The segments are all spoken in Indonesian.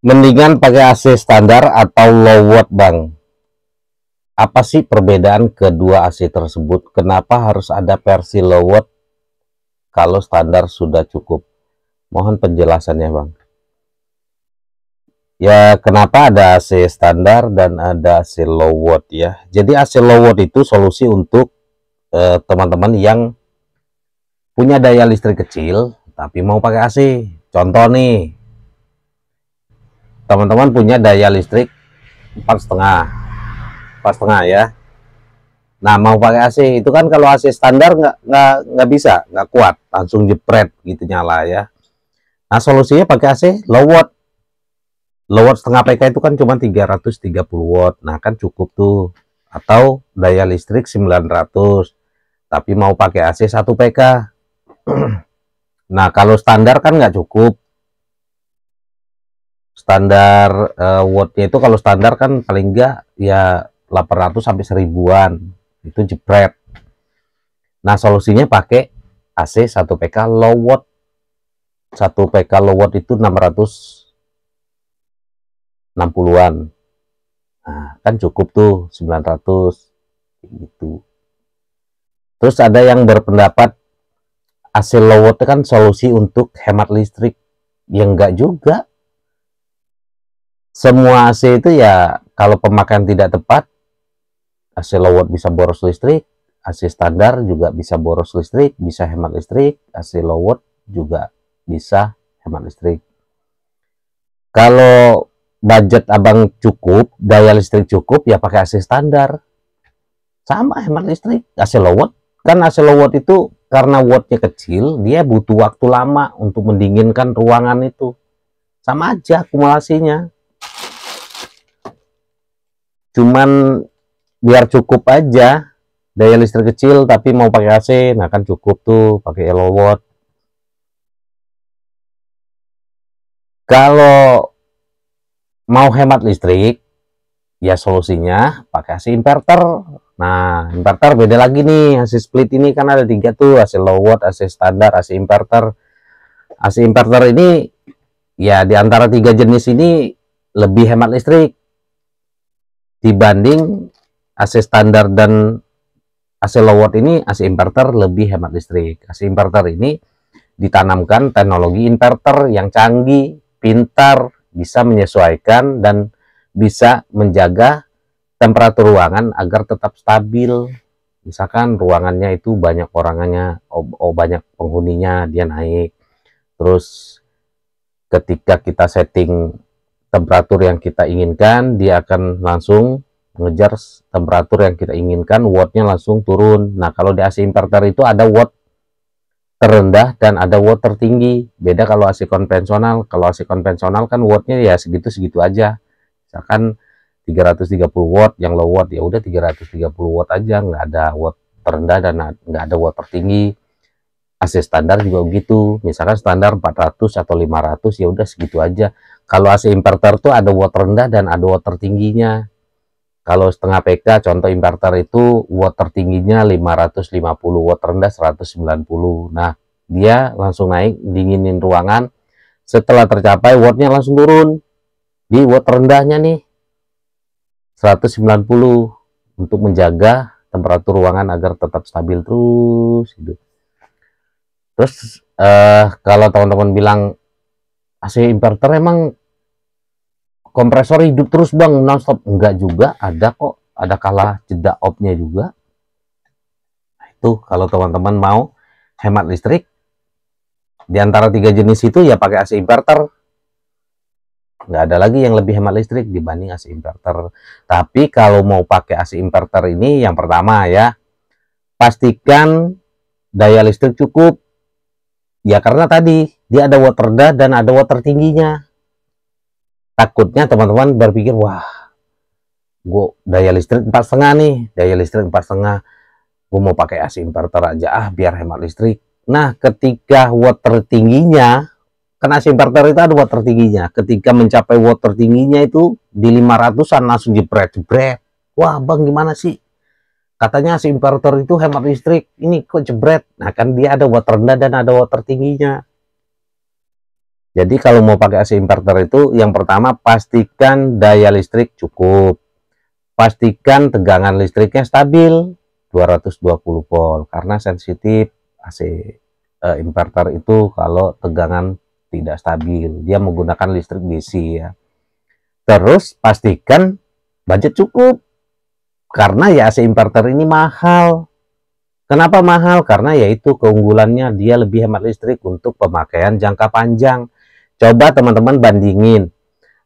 Mendingan pakai AC standar atau low watt, Bang? Apa sih perbedaan kedua AC tersebut? Kenapa harus ada versi low watt kalau standar sudah cukup? Mohon penjelasannya, Bang. Ya, kenapa ada AC standar dan ada AC low watt ya? Jadi AC low watt itu solusi untuk teman-teman yang punya daya listrik kecil tapi mau pakai AC. Contoh nih, teman-teman punya daya listrik 4,5 ya. Nah, mau pakai AC itu kan kalau AC standar nggak bisa, nggak kuat, langsung jepret gitu nyala ya. Nah, solusinya pakai AC low watt. Low watt setengah PK itu kan cuma 330 watt. Nah, kan cukup tuh. Atau daya listrik 900, tapi mau pakai AC 1 PK. Nah, kalau standar kan nggak cukup. Standar wattnya itu kalau standar kan paling nggak ya 800 sampai 1000-an. Itu jepret. Nah, solusinya pakai AC 1 PK low watt. 1 PK low watt itu 660-an. Nah, kan cukup tuh 900 gitu. Terus ada yang berpendapat AC low watt kan solusi untuk hemat listrik. Ya enggak juga. Semua AC itu ya kalau pemakaian tidak tepat, AC low watt bisa boros listrik, AC standar juga bisa boros listrik, bisa hemat listrik, AC low watt juga bisa hemat listrik. Kalau budget abang cukup, daya listrik cukup, ya pakai AC standar. Sama hemat listrik. AC low watt, kan AC low watt itu karena wattnya kecil, dia butuh waktu lama untuk mendinginkan ruangan itu. Sama aja akumulasinya. Cuman biar cukup aja, daya listrik kecil tapi mau pakai AC, nah kan cukup tuh pakai low watt. Kalau mau hemat listrik, ya solusinya pakai AC inverter. Nah, inverter beda lagi nih, AC split ini kan ada 3 tuh, AC low watt, AC standar, AC inverter. AC inverter ini ya di antara 3 jenis ini lebih hemat listrik dibanding AC standar dan AC low watt. Ini AC inverter lebih hemat listrik. AC inverter ini ditanamkan teknologi inverter yang canggih, pintar, bisa menyesuaikan dan bisa menjaga temperatur ruangan agar tetap stabil. Misalkan ruangannya itu banyak orangannya, banyak penghuninya, dia naik. Terus ketika kita setting temperatur yang kita inginkan, dia akan langsung mengejar temperatur yang kita inginkan, wattnya langsung turun. Nah, kalau di AC inverter itu ada watt terendah dan ada watt tertinggi. Beda kalau AC konvensional. Kalau AC konvensional kan wattnya ya segitu-segitu aja. Misalkan 330 watt, yang low watt ya udah 330 watt aja, nggak ada watt terendah dan nggak ada watt tertinggi. AC standar juga begitu, misalkan standar 400 atau 500 ya udah segitu aja. Kalau AC inverter tuh ada watt rendah dan ada watt tertingginya. Kalau setengah PK contoh inverter itu watt tertingginya 550, watt rendah 190. Nah, dia langsung naik dinginin ruangan. Setelah tercapai wattnya langsung turun di watt rendahnya nih 190 untuk menjaga temperatur ruangan agar tetap stabil terus gitu. Terus kalau teman-teman bilang AC inverter emang kompresor hidup terus bang nonstop, enggak juga, ada kok, ada kala jeda off-nya juga. Nah, itu kalau teman-teman mau hemat listrik di antara 3 jenis itu ya pakai AC inverter. Nggak ada lagi yang lebih hemat listrik dibanding AC inverter. Tapi kalau mau pakai AC inverter ini, yang pertama ya, pastikan daya listrik cukup. Ya karena tadi dia ada watt rendah dan ada watt tertingginya. Takutnya teman-teman berpikir, wah, gue daya listrik 4,5 nih, daya listrik 4,5, gue mau pakai AC inverter aja biar hemat listrik. Nah, ketika watt tertingginya, kan AC inverter itu ada watt tertingginya. Ketika mencapai watt tertingginya itu di 500-an langsung jebret-jebret. Wah, bang gimana sih? Katanya AC inverter itu hemat listrik, ini kok jebret. Nah, kan dia ada watt rendah dan ada watt tertingginya. Jadi kalau mau pakai AC inverter itu yang pertama pastikan daya listrik cukup. Pastikan tegangan listriknya stabil 220 volt karena sensitif AC inverter itu kalau tegangan tidak stabil. Dia menggunakan listrik DC ya. Terus pastikan budget cukup karena ya AC inverter ini mahal. Kenapa mahal? Karena yaitu keunggulannya dia lebih hemat listrik untuk pemakaian jangka panjang. Coba teman-teman bandingin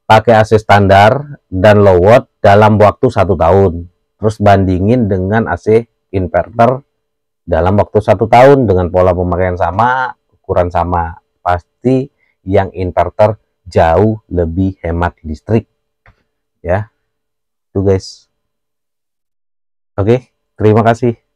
pakai AC standar dan low watt dalam waktu 1 tahun. Terus bandingin dengan AC inverter dalam waktu 1 tahun dengan pola pemakaian sama, ukuran sama. Pasti yang inverter jauh lebih hemat listrik. Ya, itu guys. Oke, terima kasih.